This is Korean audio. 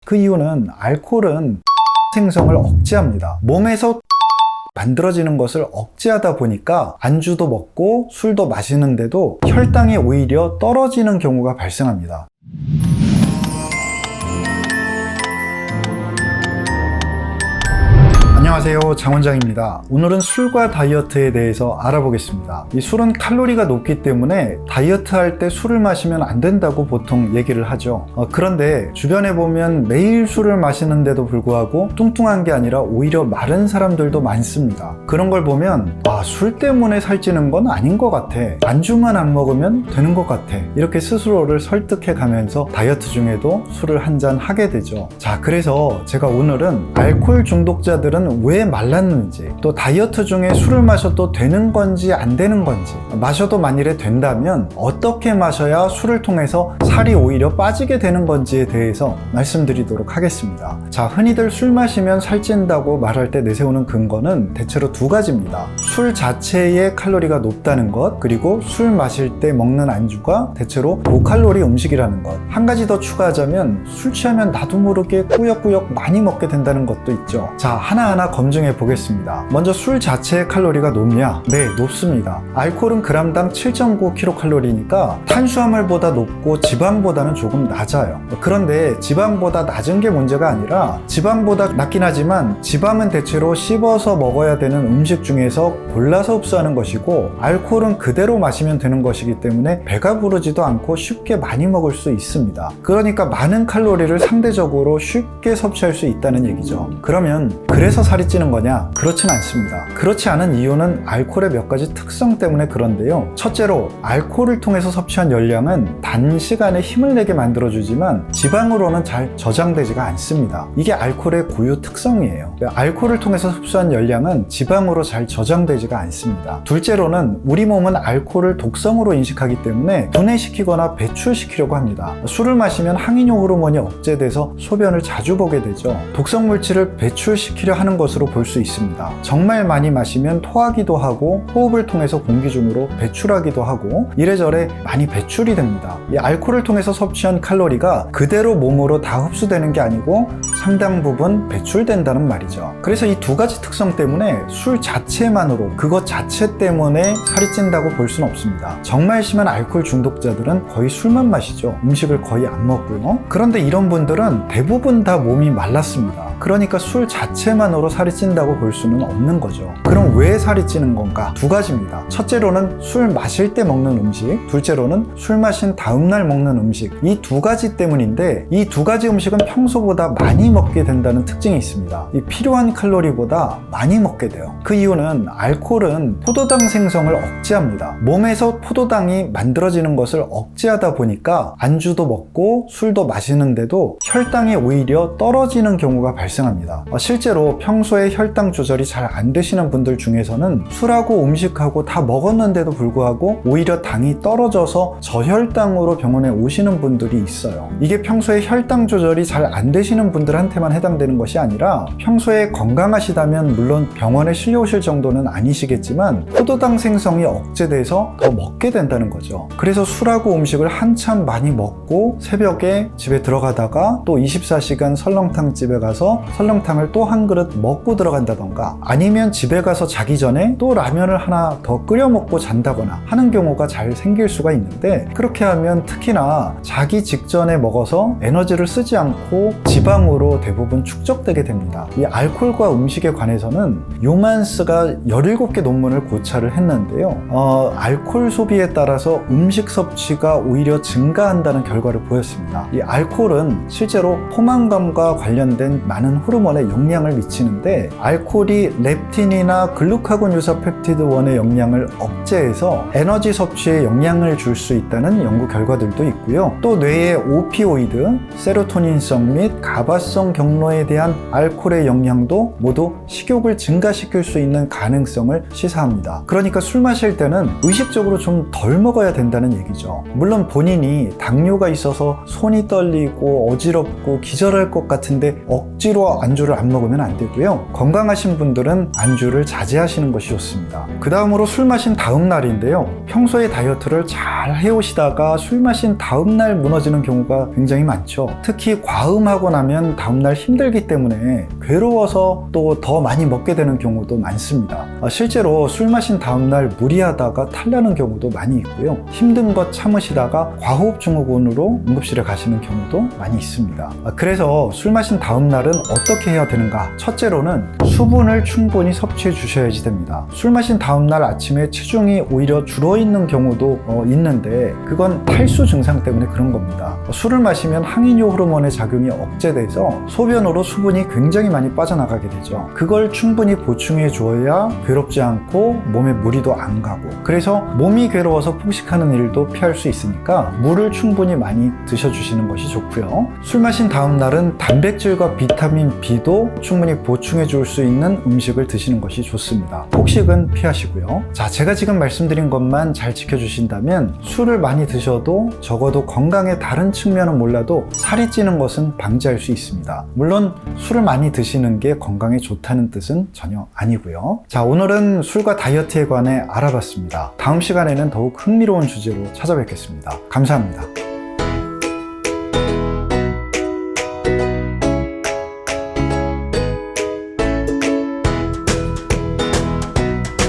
그 이유는 알코올은 생성을 억제합니다. 몸에서 만들어지는 것을 억제하다 보니까 안주도 먹고 술도 마시는데도 혈당이 오히려 떨어지는 경우가 발생합니다. 안녕하세요, 장원장입니다. 오늘은 술과 다이어트에 대해서 알아보겠습니다. 이 술은 칼로리가 높기 때문에 다이어트 할 때 술을 마시면 안 된다고 보통 얘기를 하죠. 그런데 주변에 보면 매일 술을 마시는데도 불구하고 뚱뚱한 게 아니라 오히려 마른 사람들도 많습니다. 그런 걸 보면 술 때문에 살찌는 건 아닌 것 같아, 안주만 안 먹으면 되는 것 같아, 이렇게 스스로를 설득해 가면서 다이어트 중에도 술을 한 잔 하게 되죠. 자, 그래서 제가 오늘은 알코올 중독자들은 왜 말랐는지, 또 다이어트 중에 술을 마셔도 되는 건지 안 되는 건지, 마셔도 만일에 된다면 어떻게 마셔야 술을 통해서 살이 오히려 빠지게 되는 건지에 대해서 말씀드리도록 하겠습니다. 자, 흔히들 술 마시면 살찐다고 말할 때 내세우는 근거는 대체로 두 가지입니다. 술 자체의 칼로리가 높다는 것, 그리고 술 마실 때 먹는 안주가 대체로 고칼로리 음식이라는 것. 한 가지 더 추가하자면 술 취하면 나도 모르게 꾸역꾸역 많이 먹게 된다는 것도 있죠. 자, 하나하나 검증해 보겠습니다. 먼저 술 자체의 칼로리가 높냐? 네, 높습니다. 알코올은 그람당 7.9kcal니까 탄수화물보다 높고 지방보다는 조금 낮아요. 그런데 지방보다 낮은 게 문제가 아니라, 지방보다 낮긴 하지만 지방은 대체로 씹어서 먹어야 되는 음식 중에서 골라서 흡수하는 것이고, 알코올은 그대로 마시면 되는 것이기 때문에 배가 부르지도 않고 쉽게 많이 먹을 수 있습니다. 그러니까 많은 칼로리를 상대적으로 쉽게 섭취할 수 있다는 얘기죠. 그러면 그래서 살이 찌는 거냐? 그렇진 않습니다. 그렇지 않은 이유는 알코올의 몇 가지 특성 때문에 그런데요. 첫째로, 알코올을 통해서 섭취한 열량은 단시간에 힘을 내게 만들어주지만 지방으로는 잘 저장되지가 않습니다. 이게 알코올의 고유 특성이에요. 알코올을 통해서 흡수한 열량은 지방으로 잘 저장되지가 않습니다. 둘째로는, 우리 몸은 알코올을 독성으로 인식하기 때문에 분해시키거나 배출시키려고 합니다. 술을 마시면 항이뇨 호르몬이 억제돼서 소변을 자주 보게 되죠. 독성 물질을 배출시키려 하는 것으로 볼 수 있습니다. 정말 많이 마시면 토하기도 하고 호흡을 통해서 공기 중으로 배출하기도 하고 이래저래 많이 배출이 됩니다. 이 알코올을 통해서 섭취한 칼로리가 그대로 몸으로 다 흡수되는 게 아니고 상당 부분 배출된다는 말이죠. 그래서 이 두 가지 특성 때문에 술 자체만으로, 그것 자체 때문에 살이 찐다고 볼 수는 없습니다. 정말 심한 알코올 중독자들은 거의 술만 마시죠. 음식을 거의 안 먹고요. 그런데 이런 분들은 대부분 다 몸이 말랐습니다. 그러니까 술 자체만으로 살이 찐다고 볼 수는 없는 거죠. 그럼 왜 살이 찌는 건가? 두 가지입니다. 첫째로는 술 마실 때 먹는 음식, 둘째로는 술 마신 다음날 먹는 음식. 이 두 가지 때문인데, 이 두 가지 음식은 평소보다 많이 먹게 된다는 특징이 있습니다. 이 필요한 칼로리보다 많이 먹게 돼요. 그 이유는 알코올은 포도당 생성을 억제합니다. 몸에서 포도당이 만들어지는 것을 억제하다 보니까 안주도 먹고 술도 마시는데도 혈당이 오히려 떨어지는 경우가 발생합니다. 실제로 평소에 혈당 조절이 잘 안 되시는 분들 중에서는 술하고 음식하고 다 먹었는데도 불구하고 오히려 당이 떨어져서 저혈당으로 병원에 오시는 분들이 있어요. 이게 평소에 혈당 조절이 잘 안 되시는 분들한테만 해당되는 것이 아니라, 평소에 건강하시다면 물론 병원에 실려오실 정도는 아니시겠지만 포도당 생성이 억제돼서 더 먹게 된다는 거죠. 그래서 술하고 음식을 한참 많이 먹고 새벽에 집에 들어가다가 또 24시간 설렁탕 집에 가서 설렁탕을 또 한 그릇 먹고 들어간다던가, 아니면 집에 가서 자기 전에 또 라면을 하나 더 끓여 먹고 잔다거나 하는 경우가 잘 생길 수가 있는데, 그렇게 하면 특히나 자기 직전에 먹어서 에너지를 쓰지 않고 지방으로 대부분 축적되게 됩니다. 이 알코올과 음식에 관해서는 요만스가 17개 논문을 고찰을 했는데요. 알코올 소비에 따라서 음식 섭취가 오히려 증가한다는 결과를 보였습니다. 이 알코올은 실제로 포만감과 관련된 많은 호르몬에 영향을 미치는데, 알코올이 렙틴이나 글루카곤 유사 펩티드 1의 영향을 억제해서 에너지 섭취에 영향을 줄 수 있다는 연구 결과들도 있고요. 또 뇌의 오피오이드, 세로토닌성 및 가바성 경로에 대한 알코올의 영향도 모두 식욕을 증가시킬 수 있는 가능성을 시사합니다. 그러니까 술 마실 때는 의식적으로 좀 덜 먹어야 된다는 얘기죠. 물론 본인이 당뇨가 있어서 손이 떨리고 어지럽고 기절할 것 같은데 억지로 억지로 안주를 안 먹으면 안 되고요. 건강하신 분들은 안주를 자제하시는 것이 좋습니다. 그 다음으로 술 마신 다음 날인데요. 평소에 다이어트를 잘 해오시다가 술 마신 다음 날 무너지는 경우가 굉장히 많죠. 특히 과음하고 나면 다음 날 힘들기 때문에 괴로워서 또 더 많이 먹게 되는 경우도 많습니다. 실제로 술 마신 다음 날 무리하다가 탈나는 경우도 많이 있고요. 힘든 것 참으시다가 과호흡 증후군으로 응급실에 가시는 경우도 많이 있습니다. 그래서 술 마신 다음 날은 어떻게 해야 되는가? 첫째로는 수분을 충분히 섭취해 주셔야지 됩니다. 술 마신 다음 날 아침에 체중이 오히려 줄어있는 경우도 있는데 그건 탈수 증상 때문에 그런 겁니다. 술을 마시면 항인효 호르몬의 작용이 억제돼서 소변으로 수분이 굉장히 많이 빠져나가게 되죠. 그걸 충분히 보충해 줘야 괴롭지 않고 몸에 무리도 안 가고, 그래서 몸이 괴로워서 폭식하는 일도 피할 수 있으니까 물을 충분히 많이 드셔주시는 것이 좋고요. 술 마신 다음 날은 단백질과 비타민 B도 충분히 보충해 줄 수 있는 음식을 드시는 것이 좋습니다. 폭식은 피하시고요. 자, 제가 지금 말씀드린 것만 잘 지켜주신다면 술을 많이 드셔도 적어도 건강의 다른 측면은 몰라도 살이 찌는 것은 방지할 수 있습니다. 물론 술을 많이 드시는 게 건강에 좋다는 뜻은 전혀 아니고요. 자, 오늘은 술과 다이어트에 관해 알아봤습니다. 다음 시간에는 더욱 흥미로운 주제로 찾아뵙겠습니다. 감사합니다.